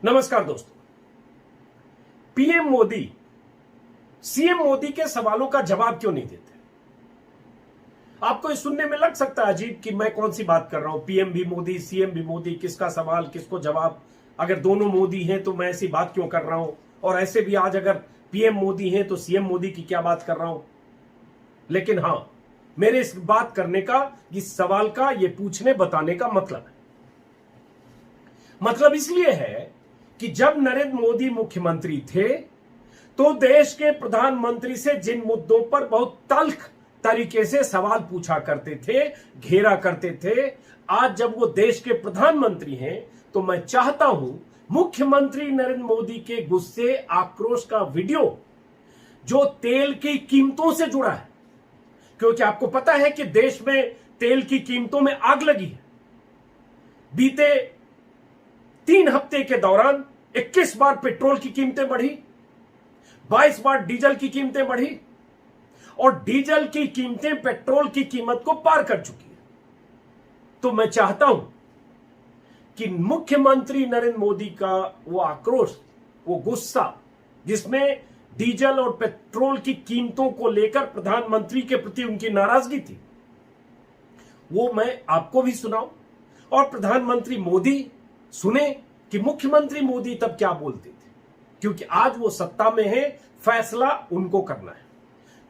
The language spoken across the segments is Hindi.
नमस्कार दोस्तों। पीएम मोदी सीएम मोदी के सवालों का जवाब क्यों नहीं देते? आपको ये सुनने में लग सकता है अजीब कि मैं कौन सी बात कर रहा हूं, पीएम भी मोदी सीएम भी मोदी, किसका सवाल किसको जवाब? अगर दोनों मोदी हैं तो मैं ऐसी बात क्यों कर रहा हूं? और ऐसे भी आज अगर पीएम मोदी हैं तो सीएम मोदी की क्या बात कर रहा हूं? लेकिन हां, मेरे इस बात करने का, इस सवाल का, ये पूछने बताने का मतलब इसलिए है कि जब नरेंद्र मोदी मुख्यमंत्री थे तो देश के प्रधानमंत्री से जिन मुद्दों पर बहुत तल्ख तरीके से सवाल पूछा करते थे, घेरा करते थे, आज जब वो देश के प्रधानमंत्री हैं तो मैं चाहता हूं मुख्यमंत्री नरेंद्र मोदी के गुस्से आक्रोश का वीडियो जो तेल की कीमतों से जुड़ा है, क्योंकि आपको पता है कि देश में तेल की कीमतों में आग लगी है। बीते 3 हफ्ते के दौरान 21 बार पेट्रोल की कीमतें बढ़ी, 22 बार डीजल की कीमतें बढ़ी और डीजल की कीमतें पेट्रोल की कीमत को पार कर चुकी है। तो मैं चाहता हूं कि मुख्यमंत्री नरेंद्र मोदी का वो आक्रोश, वो गुस्सा, जिसमें डीजल और पेट्रोल की कीमतों को लेकर प्रधानमंत्री के प्रति उनकी नाराजगी थी, वो मैं आपको भी सुनाऊं और प्रधानमंत्री मोदी सुने कि मुख्यमंत्री मोदी तब क्या बोलते थे, क्योंकि आज वो सत्ता में है, फैसला उनको करना है।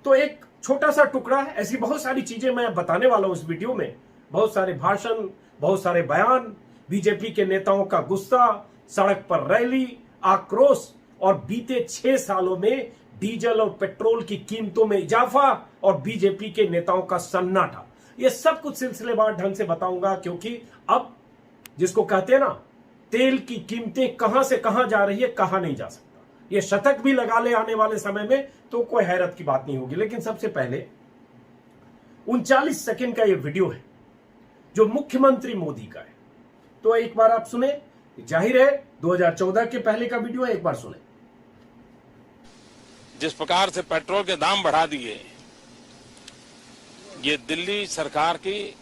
तो एक छोटा सा टुकड़ा है, ऐसी बहुत सारी चीजें मैं बताने वाला हूं इस वीडियो में। बहुत सारे भाषण, बहुत सारे बयान, बीजेपी के नेताओं का गुस्सा, सड़क पर रैली, आक्रोश और बीते 6 सालों में डीजल और पेट्रोल की कीमतों में इजाफा और बीजेपी के नेताओं का सन्नाटा, ये सब कुछ सिलसिलेवार ढंग से बताऊंगा। क्योंकि अब जिसको कहते हैं ना, तेल की कीमतें कहां से कहां जा रही है, कहां नहीं जा सकता, ये शतक भी लगा ले आने वाले समय में तो कोई हैरत की बात नहीं होगी। लेकिन सबसे पहले 39 सेकंड का ये वीडियो है जो मुख्यमंत्री मोदी का है, तो एक बार आप सुने। जाहिर है 2014 के पहले का वीडियो है, एक बार सुने। जिस प्रकार से पेट्रोल के दाम बढ़ा दिए, ये दिल्ली सरकार की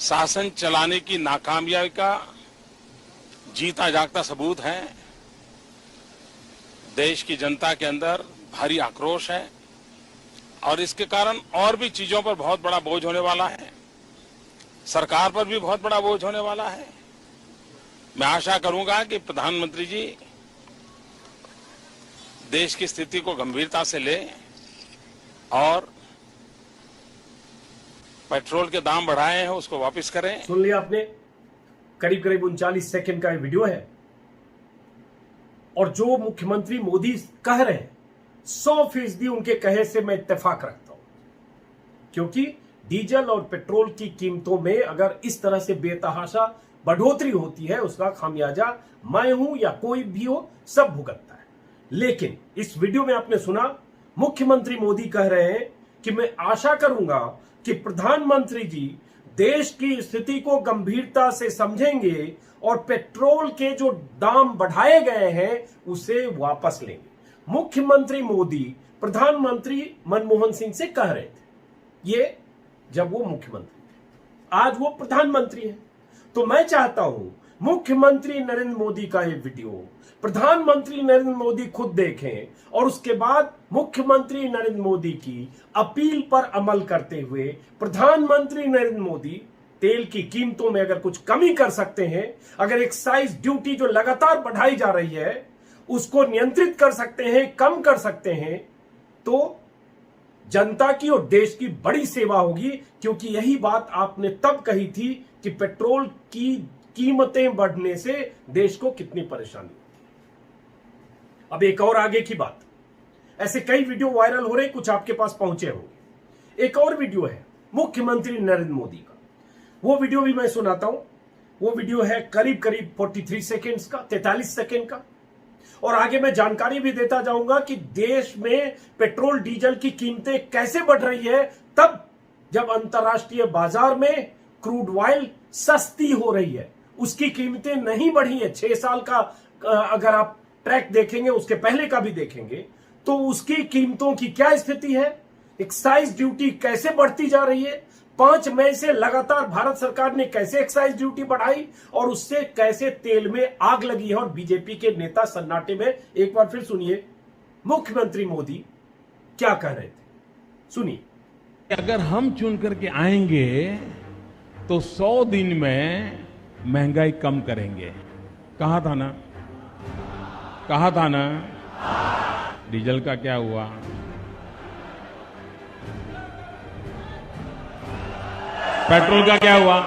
शासन चलाने की नाकामयाबी का जीता जागता सबूत है। देश की जनता के अंदर भारी आक्रोश है और इसके कारण और भी चीजों पर बहुत बड़ा बोझ होने वाला है, सरकार पर भी बहुत बड़ा बोझ होने वाला है। मैं आशा करूंगा कि प्रधानमंत्री जी देश की स्थिति को गंभीरता से लें और पेट्रोल के दाम बढ़ाए हैं उसको वापस करें। सुन लिया आपने, करीब 39 सेकंड का ये वीडियो है और जो मुख्यमंत्री मोदी कह रहे हैं 100% उनके कहे से मैं इत्तेफाक रखता हूं, क्योंकि डीजल और पेट्रोल की कीमतों में अगर इस तरह से बेतहाशा बढ़ोतरी होती है, उसका खामियाजा मैं हूं या कोई भी हो, सब भुगतता है। लेकिन इस वीडियो में आपने सुना मुख्यमंत्री मोदी कह रहे हैं कि मैं आशा करूंगा कि प्रधानमंत्री जी देश की स्थिति को गंभीरता से समझेंगे और पेट्रोल के जो दाम बढ़ाए गए हैं उसे वापस लेंगे। मुख्यमंत्री मोदी प्रधानमंत्री मनमोहन सिंह से कह रहे थे ये जब वो मुख्यमंत्री थे, आज वो प्रधानमंत्री हैं। तो मैं चाहता हूं मुख्यमंत्री नरेंद्र मोदी का ये वीडियो प्रधानमंत्री नरेंद्र मोदी खुद देखें और उसके बाद मुख्यमंत्री नरेंद्र मोदी की अपील पर अमल करते हुए प्रधानमंत्री नरेंद्र मोदी तेल की कीमतों में अगर कुछ कमी कर सकते हैं, अगर एक्साइज ड्यूटी जो लगातार बढ़ाई जा रही है उसको नियंत्रित कर सकते हैं, कम कर सकते हैं, तो जनता की और देश की बड़ी सेवा होगी। क्योंकि यही बात आपने तब कही थी कि पेट्रोल की कीमतें बढ़ने से देश को कितनी परेशानी होती है। अब एक और आगे की बात, ऐसे कई वीडियो वायरल हो रहे, कुछ आपके पास पहुंचे होंगे। एक और वीडियो है मुख्यमंत्री नरेंद्र मोदी का, वो वीडियो भी मैं सुनाता हूं। वो वीडियो है करीब 43 सेकेंड्स का, 43 सेकेंड का, और आगे मैं जानकारी भी देता जाऊंगा कि देश में पेट्रोल डीजल की कीमतें कैसे बढ़ रही है तब जब अंतर्राष्ट्रीय बाजार में क्रूड ऑयल सस्ती हो रही है। उसकी कीमतें नहीं बढ़ी है। 6 साल का अगर आप ट्रैक देखेंगे, उसके पहले का भी देखेंगे, तो उसकी कीमतों की क्या स्थिति है, एक्साइज ड्यूटी कैसे बढ़ती जा रही है, 5 मई से लगातार भारत सरकार ने कैसे एक्साइज ड्यूटी बढ़ाई और उससे कैसे तेल में आग लगी है। और बीजेपी के नेता सन्नाटे में, एक बार फिर सुनिए मुख्यमंत्री मोदी क्या कह रहे थे, सुनिए। अगर हम चुन करके आएंगे तो 100 दिन में महंगाई कम करेंगे। कहा था ना, कहा था ना। डीजल का क्या हुआ? पेट्रोल का क्या हुआ?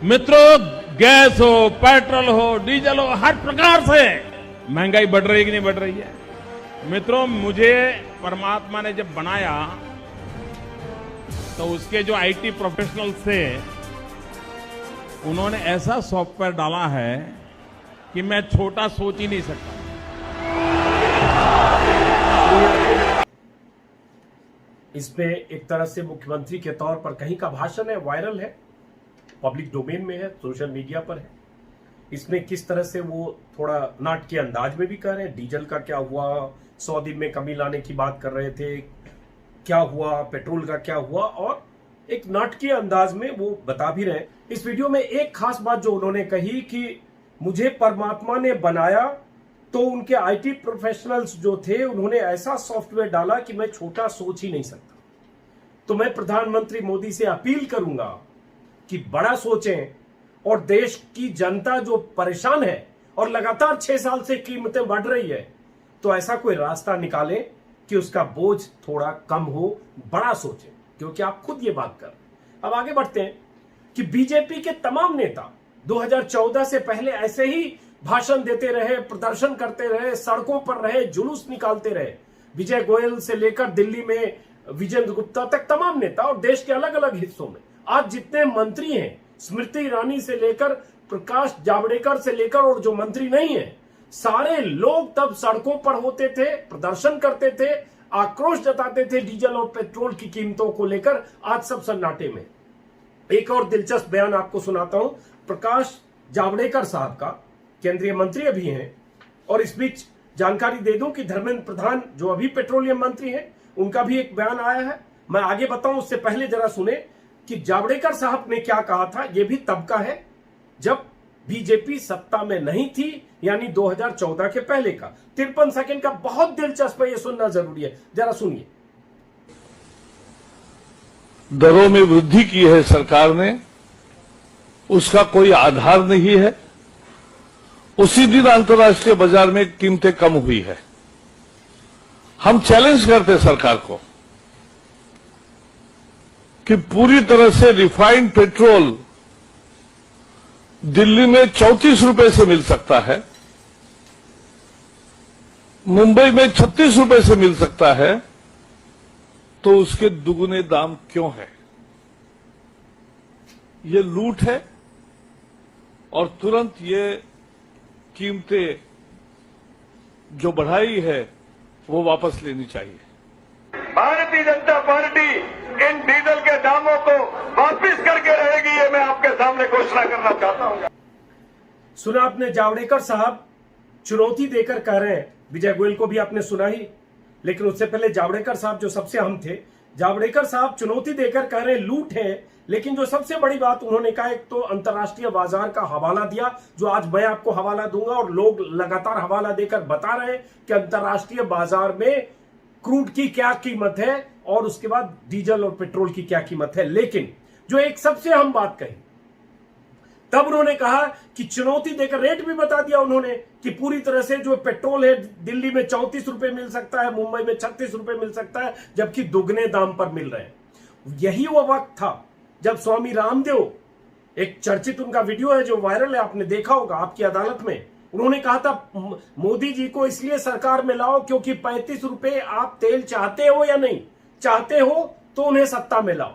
मित्रों, गैस हो, पेट्रोल हो, डीजल हो, हर प्रकार से महंगाई बढ़ रही है कि नहीं बढ़ रही है? मित्रों, मुझे परमात्मा ने जब बनाया तो उसके जो आईटी प्रोफेशनल्स थे, उन्होंने ऐसा सॉफ्टवेयर डाला है कि मैं छोटा सोच ही नहीं सकता। इसमें एक तरह से मुख्यमंत्री के तौर पर कहीं का भाषण है, वायरल है, पब्लिक डोमेन में है, सोशल मीडिया पर है। इसमें किस तरह से वो थोड़ा नाटकीय अंदाज में भी कह रहे हैं, डीजल का क्या हुआ, 100 दिन में कमी लाने की बात कर रहे थे, क्या हुआ, पेट्रोल का क्या हुआ, और एक नाटकीय अंदाज में वो बता भी रहे हैं। इस वीडियो में एक खास बात जो उन्होंने कही कि मुझे परमात्मा ने बनाया तो उनके आईटी प्रोफेशनल्स जो थे उन्होंने ऐसा सॉफ्टवेयर डाला कि मैं छोटा सोच ही नहीं सकता। तो मैं प्रधानमंत्री मोदी से अपील करूंगा कि बड़ा सोचें और देश की जनता जो परेशान है और लगातार 6 साल से कीमतें बढ़ रही है, तो ऐसा कोई रास्ता निकालें कि उसका बोझ थोड़ा कम हो। बड़ा सोचें, क्योंकि आप खुद ये बात कर रहे हैं। अब आगे बढ़ते हैं कि बीजेपी के तमाम नेता 2014 से पहले ऐसे ही भाषण देते रहे, प्रदर्शन करते रहे, सड़कों पर रहे, जुलूस निकालते रहे। विजय गोयल से लेकर दिल्ली में विजेंद्र गुप्ता तक तमाम नेता और देश के अलग अलग हिस्सों में आज जितने मंत्री हैं, स्मृति ईरानी से लेकर प्रकाश जावड़ेकर से लेकर और जो मंत्री नहीं है, सारे लोग तब सड़कों पर होते थे, प्रदर्शन करते थे, आक्रोश जताते थे डीजल और पेट्रोल की कीमतों को लेकर। आज सब सन्नाटे में। एक और दिलचस्प बयान आपको सुनाता हूं, प्रकाश जावड़ेकर साहब का, केंद्रीय मंत्री अभी हैं, और इस बीच जानकारी दे दूं कि धर्मेंद्र प्रधान जो अभी पेट्रोलियम मंत्री हैं, उनका भी एक बयान आया है। मैं आगे बताऊं उससे पहले जरा सुने कि जावड़ेकर साहब ने क्या कहा था। यह भी तब का है जब बीजेपी सत्ता में नहीं थी, यानी 2014 के पहले का। 53 सेकंड का बहुत दिलचस्प है, यह सुनना जरूरी है, जरा सुनिए। दरों में वृद्धि की है सरकार ने, उसका कोई आधार नहीं है। उसी दिन अंतर्राष्ट्रीय बाजार में कीमतें कम हुई है। हम चैलेंज करते सरकार को कि पूरी तरह से रिफाइंड पेट्रोल दिल्ली में 34 रुपए से मिल सकता है, मुंबई में 36 रुपए से मिल सकता है, तो उसके दुगुने दाम क्यों है? ये लूट है और तुरंत ये कीमतें जो बढ़ाई है वो वापस लेनी चाहिए। Bharatiya Janata party in diesel के दामों को वापस करके रहेगी, ये मैं आपके सामने घोषणा करना चाहता हूं। सुना आपने, जावड़ेकर साहब चुनौती देकर कह रहे हैं। विजय गोयल को भी आपने सुना ही, लेकिन उससे पहले जावड़ेकर साहब जो सबसे अहम थे, जावड़ेकर साहब चुनौती देकर कह रहे हैं लूट है। लेकिन जो सबसे बड़ी बात उन्होंने कहा, एक तो अंतर्राष्ट्रीय बाजार का हवाला दिया, जो आज मैं आपको हवाला दूंगा और लोग लगातार हवाला देकर बता रहे हैं कि अंतर्राष्ट्रीय बाजार में क्रूड की क्या कीमत है और उसके बाद डीजल और पेट्रोल की क्या कीमत है। लेकिन जो एक सबसे अहम बात कही, तब उन्होंने कहा कि चुनौती देकर रेट भी बता दिया उन्होंने कि पूरी तरह से जो पेट्रोल है दिल्ली में 34 रुपए मिल सकता है, मुंबई में 36 रुपए मिल सकता है, जबकि दुगने दाम पर मिल रहे हैं। यही वो वक्त था जब स्वामी रामदेव, एक चर्चित उनका वीडियो है जो वायरल है, आपने देखा होगा, आपकी अदालत में उन्होंने कहा था मोदी जी को इसलिए सरकार में लाओ क्योंकि 35 रुपए आप तेल चाहते हो या नहीं चाहते हो तो उन्हें सत्ता में लाओ।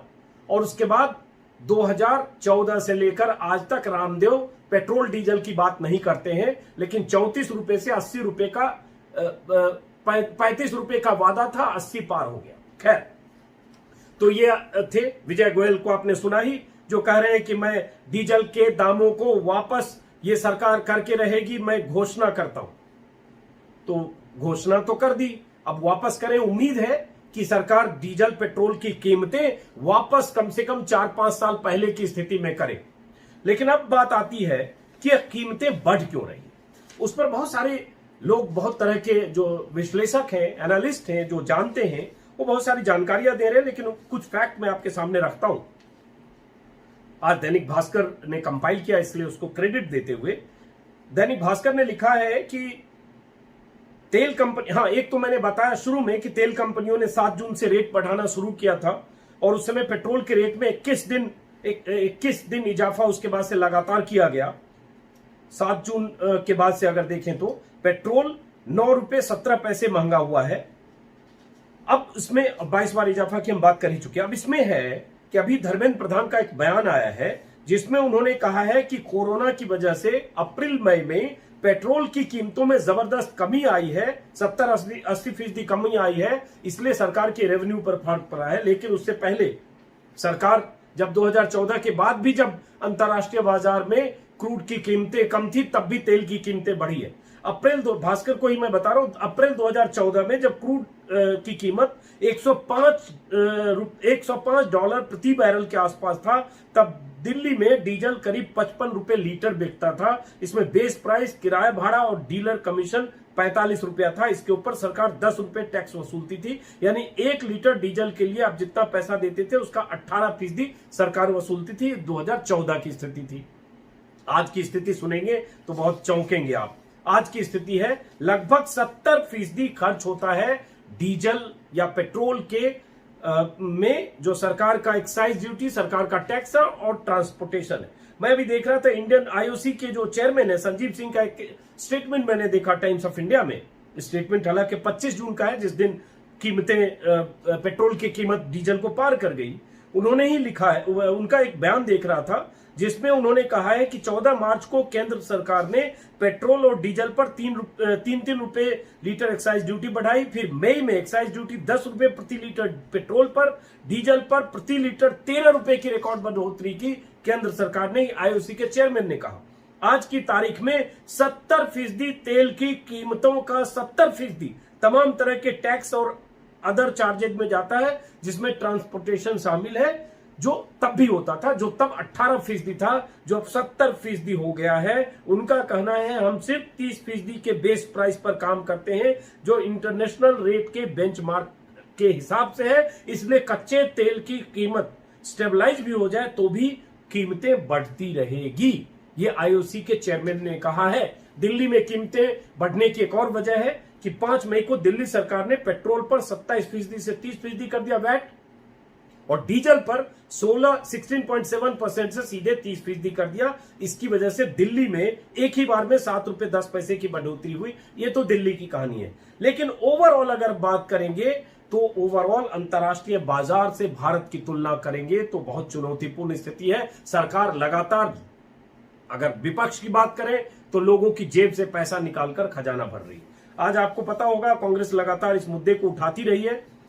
और उसके बाद 2014 से लेकर आज तक रामदेव पेट्रोल डीजल की बात नहीं करते हैं, लेकिन 34 रुपए से 80 रुपए का 35 रुपए का वादा था, 80 पार हो गया। खैर, तो ये थे विजय गोयल को आपने सुना ही, जो कह रहे हैं कि मैं डीजल के दामों को वापस ये सरकार करके रहेगी, मैं घोषणा करता हूं। तो घोषणा तो कर दी, अब वापस करें। उम्मीद है कि सरकार डीजल पेट्रोल की कीमतें वापस कम से कम 4-5 साल पहले की स्थिति में करे। लेकिन अब बात आती है कि कीमतें बढ़ क्यों रही। उस पर बहुत सारे लोग, बहुत तरह के जो विश्लेषक हैं, एनालिस्ट हैं, जो जानते हैं, वो बहुत सारी जानकारियां दे रहे हैं। लेकिन कुछ फैक्ट मैं आपके सामने रखता हूं। आज दैनिक भास्कर ने कंपाइल किया, इसलिए उसको क्रेडिट देते हुए दैनिक भास्कर ने लिखा है कि तेल कंपनी, हाँ, एक तो मैंने बताया शुरू में कि तेल कंपनियों ने 7 जून से रेट बढ़ाना शुरू किया था और उस समय पेट्रोल के रेट में 21 दिन इजाफा उसके बाद से लगातार किया गया। 7 जून के बाद से अगर देखें तो पेट्रोल 9 रुपए 17 पैसे महंगा हुआ है। अब इसमें 22 बार इजाफा की हम बात कर ही चुके हैं। अब इसमें है कि अभी धर्मेंद्र प्रधान का एक बयान आया है जिसमें उन्होंने कहा है कि कोरोना की वजह से अप्रैल मई में पेट्रोल की कीमतों में जबरदस्त कमी आई है, 70-80% कमी आई है, इसलिए सरकार के रेवेन्यू पर फर्क पड़ा है। लेकिन उससे पहले सरकार जब 2014 के बाद भी जब अंतर्राष्ट्रीय बाजार में क्रूड की कीमतें कम थी तब भी तेल की कीमतें बढ़ी है। भास्कर को ही मैं बता रहा हूं, अप्रैल 2014 में जब क्रूड की कीमत $105 प्रति बैरल के आसपास था, तब दिल्ली में डीजल करीब 55 रुपए लीटर बिकता था। इसमें बेस प्राइस, किराया भाड़ा और डीलर कमीशन 45 रुपया था। इसके ऊपर सरकार 10 रुपए टैक्स वसूलती थी, यानी 1 लीटर डीजल के लिए आप जितना पैसा देते थे उसका 18% सरकार वसूलती थी। 2014 की स्थिति थी। आज की स्थिति सुनेंगे तो बहुत चौंकेंगे आप। आज की स्थिति है लगभग 70% खर्च होता है डीजल या पेट्रोल के में, जो सरकार का एक्साइज ड्यूटी, सरकार का टैक्स और ट्रांसपोर्टेशन है। मैं अभी देख रहा था इंडियन आईओसी के जो चेयरमैन है संजीव सिंह का एक स्टेटमेंट मैंने देखा टाइम्स ऑफ इंडिया में। स्टेटमेंट हालांकि 25 जून का है, जिस दिन कीमतें पेट्रोल की कीमत डीजल को पार कर गई। उन्होंने ही लिखा है, उनका एक बयान देख रहा था जिसमें उन्होंने कहा है कि 14 मार्च को केंद्र सरकार ने पेट्रोल और डीजल पर 3 रुपए लीटर एक्साइज ड्यूटी बढ़ाई। फिर मई में एक्साइज ड्यूटी 10 रुपए प्रति लीटर पेट्रोल पर, डीजल पर प्रति लीटर 13 रुपए की रिकॉर्ड बढ़ोतरी की केंद्र सरकार ने, आईओसी के चेयरमैन ने कहा। आज की तारीख में 70% तेल की कीमतों का 70% तमाम तरह के टैक्स और अदर चार्जेज में जाता है, जिसमें ट्रांसपोर्टेशन शामिल है, जो तब भी होता था, जो तब 18% था, जो अब 70% हो गया है। उनका कहना है हम सिर्फ 30% के बेस प्राइस पर काम करते हैं, जो इंटरनेशनल रेट के बेंचमार्क के हिसाब से है। इसलिए कच्चे तेल की कीमत स्टेबलाइज भी हो जाए तो भी कीमतें बढ़ती रहेगी, ये आईओसी के चेयरमैन ने कहा है। दिल्ली में कीमतें बढ़ने की एक और वजह है कि 5 मई को दिल्ली सरकार ने पेट्रोल पर 27% से 30% कर दिया वैट, और डीजल पर 16.7% से सीधे 30% कर दिया। इसकी वजह से दिल्ली में एक ही बार में 7 रुपए 10 पैसे की बढ़ोतरी हुई। ये तो दिल्ली की कहानी है। लेकिन ओवरऑल अगर बात करेंगे तो ओवरऑल अंतर्राष्ट्रीय बाजार से भारत की तुलना करेंगे तो बहुत चुनौतीपूर्ण स्थिति है। सरकार लगातार, अगर विपक्ष की बात करें तो लोगों की जेब से पैसा निकालकर खजाना भर रही है। आज आपको पता होगा कांग्रेस लगातार इस मुद्दे को उठाती रही है।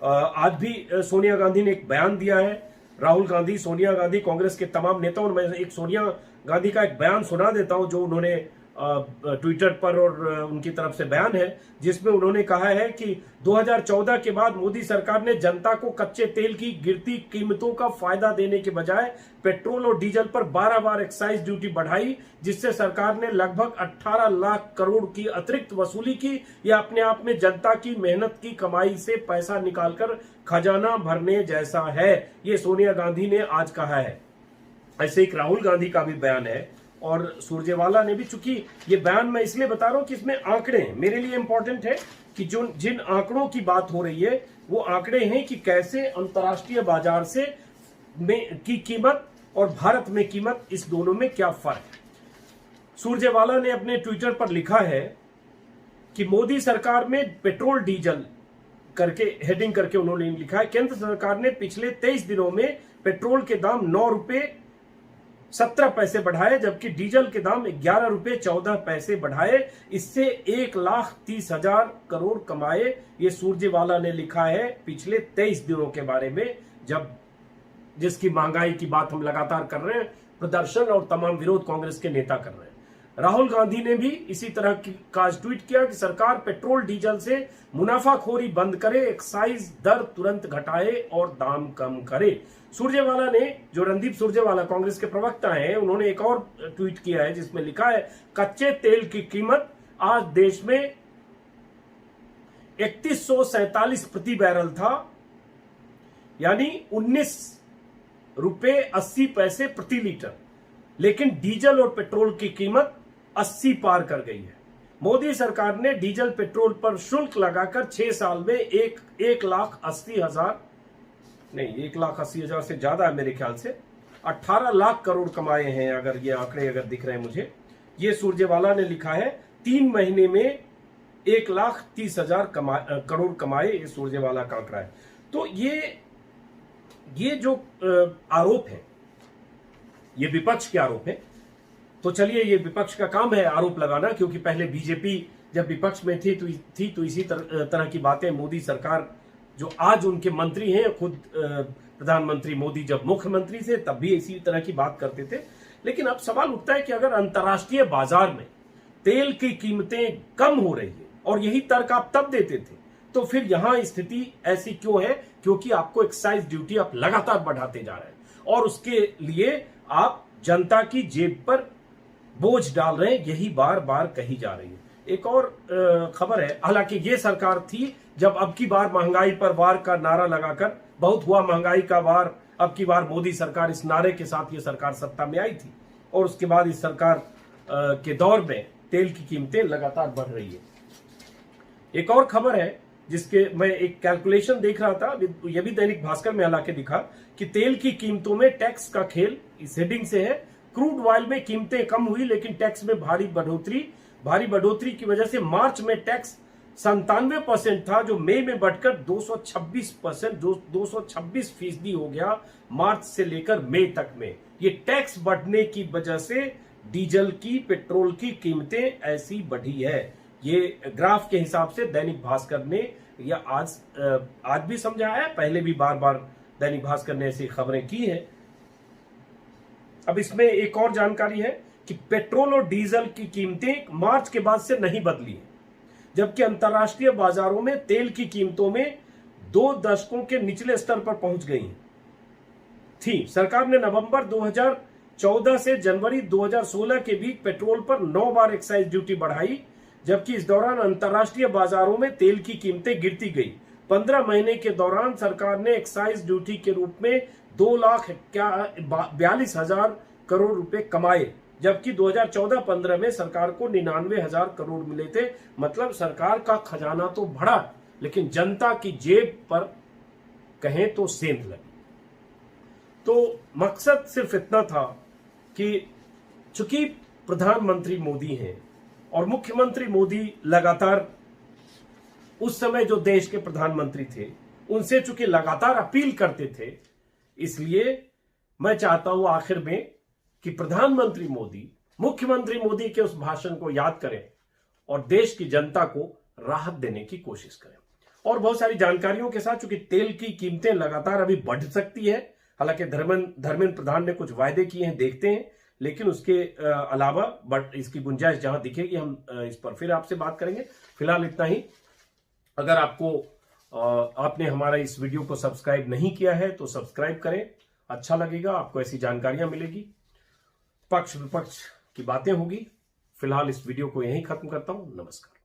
आज भी सोनिया गांधी ने एक बयान दिया है। राहुल गांधी, सोनिया गांधी, कांग्रेस के तमाम नेताओं, मैं एक सोनिया गांधी का एक बयान सुना देता हूं जो उन्होंने ट्विटर पर, और उनकी तरफ से बयान है जिसमें उन्होंने कहा है कि 2014 के बाद मोदी सरकार ने जनता को कच्चे तेल की गिरती कीमतों का फायदा देने के बजाय पेट्रोल और डीजल पर 12 बार एक्साइज ड्यूटी बढ़ाई, जिससे सरकार ने लगभग 18 लाख करोड़ की अतिरिक्त वसूली की। यह अपने आप में जनता की मेहनत की कमाई से पैसा निकालकर खजाना भरने जैसा है, ये सोनिया गांधी ने आज कहा है। ऐसे एक राहुल गांधी का भी बयान है और सुरजेवाला ने भी। चूंकि ये बयान मैं इसलिए बता रहा हूं कि इसमें आंकड़े मेरे लिए इंपॉर्टेंट है कि जो जिन आंकड़ों की बात हो रही है वो आंकड़े हैं कि कैसे अंतर्राष्ट्रीय बाजार से की कीमत और भारत में कीमत, इस दोनों में क्या फर्क है। सुरजेवाला ने अपने ट्विटर पर लिखा है कि मोदी सरकार में पेट्रोल डीजल करके हेडिंग करके उन्होंने लिखा है, केंद्र सरकार ने पिछले 23 दिनों में पेट्रोल के दाम 9 रुपए 17 पैसे बढ़ाए, जबकि डीजल के दाम 11 रुपए 14 पैसे बढ़ाए। इससे 1,30,000 करोड़ कमाए। ये सुरजेवाला ने लिखा है पिछले 23 दिनों के बारे में, जब जिसकी महंगाई की बात हम लगातार कर रहे हैं, प्रदर्शन और तमाम विरोध कांग्रेस के नेता कर रहे हैं। राहुल गांधी ने भी इसी तरह का ट्वीट किया कि सरकार पेट्रोल डीजल से मुनाफाखोरी बंद करे, एक्साइज दर तुरंत घटाए और दाम कम करे। सुरजेवाला ने, जो रणदीप सुरजेवाला कांग्रेस के प्रवक्ता हैं, उन्होंने एक और ट्वीट किया है जिसमें लिखा है, कच्चे तेल की कीमत आज देश में 3147 प्रति बैरल था, यानी 19 रुपए 80 पैसे प्रति लीटर, लेकिन डीजल और पेट्रोल की कीमत 80 पार कर गई है। मोदी सरकार ने डीजल पेट्रोल पर शुल्क लगाकर 6 साल में 1,80,000 से ज्यादा है मेरे ख्याल से, 18 लाख करोड़ कमाए हैं, अगर ये आंकड़े अगर दिख रहे हैं मुझे। ये सुरजेवाला ने लिखा है 3 महीने में 1,30,000 करोड़ कमाए, ये सुरजेवाला का आंकड़ा है। तो ये जो आरोप है, ये विपक्ष के आरोप है। तो चलिए, ये विपक्ष का काम है आरोप लगाना, क्योंकि पहले बीजेपी जब विपक्ष में थी तो इसी तरह की बातें मोदी सरकार, जो आज उनके मंत्री हैं, खुद प्रधानमंत्री मोदी जब मुख्यमंत्री थे तब भी इसी तरह की बात करते थे। लेकिन अब सवाल उठता है कि अगर अंतर्राष्ट्रीय बाजार में तेल की कीमतें कम हो रही है और यही तर्क आप तब देते थे, तो फिर यहां स्थिति ऐसी क्यों है? क्योंकि आपको एक्साइज ड्यूटी आप लगातार बढ़ाते जा रहे हैं और उसके लिए आप जनता की जेब पर बोझ डाल रहे हैं, यही बार बार कही जा रही है। एक और खबर है, हालांकि ये सरकार थी जब अब की बार महंगाई पर वार का नारा लगाकर, बहुत हुआ महंगाई का वार, अब की बार मोदी सरकार, इस नारे के साथ ये सरकार सत्ता में आई थी और उसके बाद इस सरकार के दौर में तेल की कीमतें लगातार बढ़ रही है। एक और खबर है जिसके मैं एक कैलकुलेशन देख रहा था, यह भी दैनिक भास्कर में हालांकि दिखा कि तेल की कीमतों में टैक्स का खेल, इस हेडिंग से है, क्रूड ऑयल में कीमतें कम हुई लेकिन टैक्स में भारी बढ़ोतरी की वजह से मार्च में टैक्स 97% था, जो मई में बढ़कर 226% हो गया मार्च से लेकर मई तक में। ये टैक्स बढ़ने की वजह से डीजल की, पेट्रोल की कीमतें ऐसी बढ़ी है। ये ग्राफ के हिसाब से दैनिक भास्कर ने या आज भी समझाया है, पहले भी बार बार दैनिक भास्कर ने ऐसी खबरें की हैं। अब इसमें एक और जानकारी है कि पेट्रोल और डीजल की कीमतें मार्च के बाद से नहीं बदली हैं, जबकि अंतर्राष्ट्रीय बाजारों में तेल की कीमतों में 2 दशकों के निचले स्तर पर पहुंच गई थी। सरकार ने नवंबर 2014 से जनवरी 2016 के बीच पेट्रोल पर 9 बार एक्साइज ड्यूटी बढ़ाई, जबकि इस दौरान अंतर्राष्ट्रीय बाजारों में तेल की कीमतें गिरती गई। 15 महीने के दौरान सरकार ने एक्साइज ड्यूटी के रूप में 2,42,000 करोड़ रुपए कमाए, जबकि 2014-15 में सरकार को 99,000 करोड़ मिले थे। मतलब सरकार का खजाना तो बढ़ा, लेकिन जनता की जेब पर कहें तो सेंध लगी। तो मकसद सिर्फ इतना था कि चूंकि प्रधानमंत्री मोदी हैं और मुख्यमंत्री मोदी लगातार उस समय जो देश के प्रधानमंत्री थे उनसे चूंकि लगातार अपील करते थे, इसलिए मैं चाहता हूं आखिर में कि प्रधानमंत्री मोदी, मुख्यमंत्री मोदी के उस भाषण को याद करें और देश की जनता को राहत देने की कोशिश करें। और बहुत सारी जानकारियों के साथ, चूंकि तेल की कीमतें लगातार अभी बढ़ सकती है, हालांकि धर्मेंद्र प्रधान ने कुछ वायदे किए हैं, देखते हैं, लेकिन उसके अलावा इसकी गुंजाइश जहां दिखेगी हम इस पर फिर आपसे बात करेंगे। फिलहाल इतना ही। अगर आपने हमारा इस वीडियो को सब्सक्राइब नहीं किया है तो सब्सक्राइब करें, अच्छा लगेगा, आपको ऐसी जानकारियां मिलेगी, पक्ष विपक्ष की बातें होगी। फिलहाल इस वीडियो को यहीं खत्म करता हूं। नमस्कार।